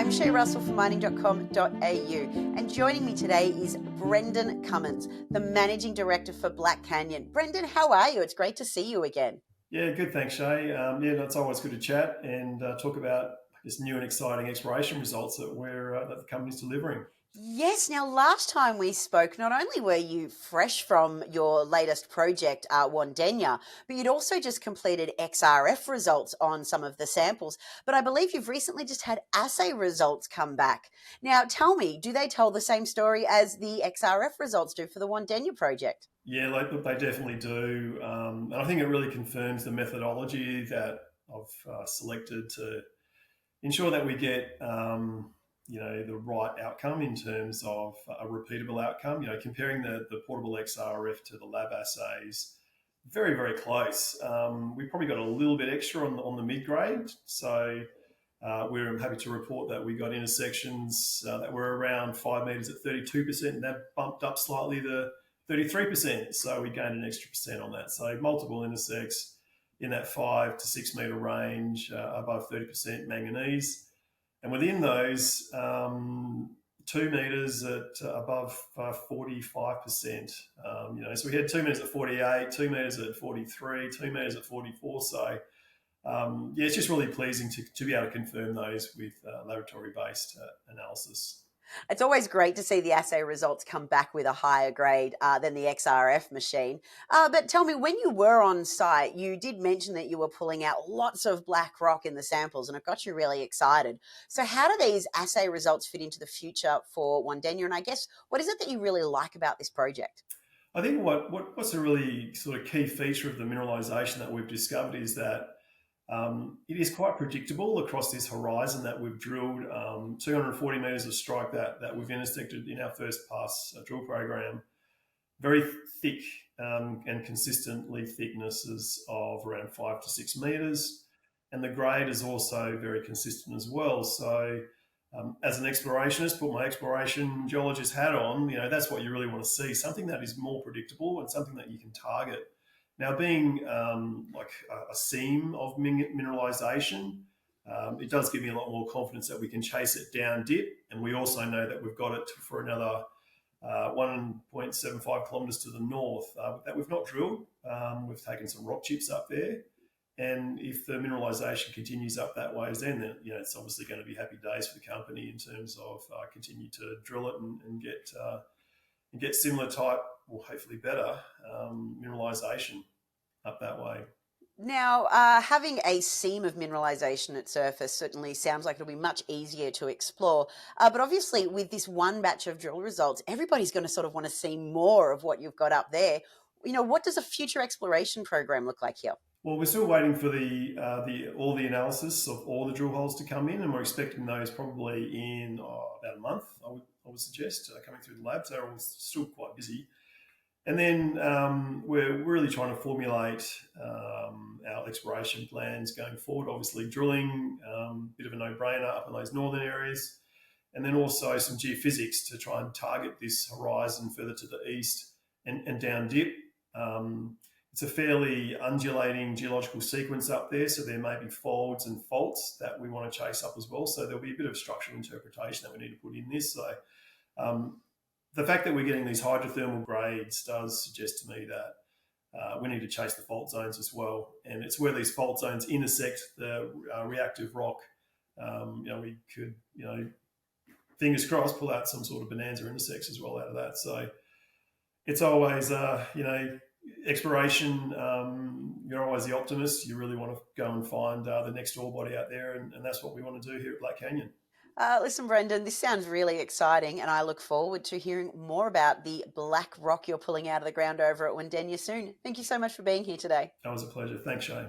I'm Shae Russell from mining.com.au, and joining me today is Brendan Cummins, the Managing Director for Black Canyon. Brendan, how are you? It's great to see you again. Yeah, good. Thanks, Shae. It's always good to chat and talk about, I guess, new and exciting exploration results that that the company's delivering. Yes, now last time we spoke, not only were you fresh from your latest project, Wandanya, but you'd also just completed XRF results on some of the samples. But I believe you've recently just had assay results come back. Now, tell me, do they tell the same story as the XRF results do for the Wandanya project? Yeah, look, they definitely do. And I think it really confirms the methodology that I've selected to ensure that we get, the right outcome in terms of a repeatable outcome. Comparing the portable XRF to the lab assays, very, very close. We probably got a little bit extra on the mid grade. So we're happy to report that we got intersections that were around 5 metres at 32%, and that bumped up slightly to 33%. So we gained an extra percent on that. So multiple intersects in that 5 to 6 metre range, above 30% manganese. And within those, 2 metres at above 45%. So we had 2 metres at 48, 2 metres at 43, 2 metres at 44. So it's just really pleasing to be able to confirm those with laboratory-based analysis. It's always great to see the assay results come back with a higher grade than the XRF machine. But tell me, when you were on site, you did mention that you were pulling out lots of black rock in the samples, and it got you really excited. So how do these assay results fit into the future for Wandanya? And I guess, what is it that you really like about this project? I think what's a really sort of key feature of the mineralisation that we've discovered is that it is quite predictable across this horizon that we've drilled, 240 metres of strike that we've intersected in our first pass drill program. Very thick and consistently thicknesses of around 5 to 6 metres. And the grade is also very consistent as well. So as an explorationist, put my exploration geologist hat on, that's what you really want to see, something that is more predictable and something that you can target. Now, being like a seam of mineralisation, it does give me a lot more confidence that we can chase it down dip, and we also know that we've got it for another 1.75 kilometres to the north that we've not drilled. We've taken some rock chips up there, and if the mineralisation continues up that way, then it's obviously going to be happy days for the company in terms of continue to drill it and get similar type, or hopefully better, mineralisation up that way. Now, having a seam of mineralisation at surface certainly sounds like it'll be much easier to explore. But obviously, with this one batch of drill results, everybody's going to sort of want to see more of what you've got up there. What does a future exploration program look like here? Well, we're still waiting for all the analysis of all the drill holes to come in, and we're expecting those probably in about a month. I would suggest coming through the labs. They're all still quite busy. And then we're really trying to formulate our exploration plans going forward. Obviously, drilling, bit of a no-brainer up in those northern areas. And then also some geophysics to try and target this horizon further to the east and down dip. It's a fairly undulating geological sequence up there, so there may be folds and faults that we want to chase up as well. So there'll be a bit of structural interpretation that we need to put in this. So the fact that we're getting these hydrothermal grades does suggest to me that we need to chase the fault zones as well. And it's where these fault zones intersect the reactive rock. We could, fingers crossed, pull out some sort of bonanza intersects as well out of that. So it's always, exploration, you're always the optimist. You really want to go and find the next ore body out there, and that's what we want to do here at Black Canyon. Listen, Brendan, this sounds really exciting, and I look forward to hearing more about the black rock you're pulling out of the ground over at Wandanya soon. Thank you so much for being here today. That was a pleasure. Thanks, Shae.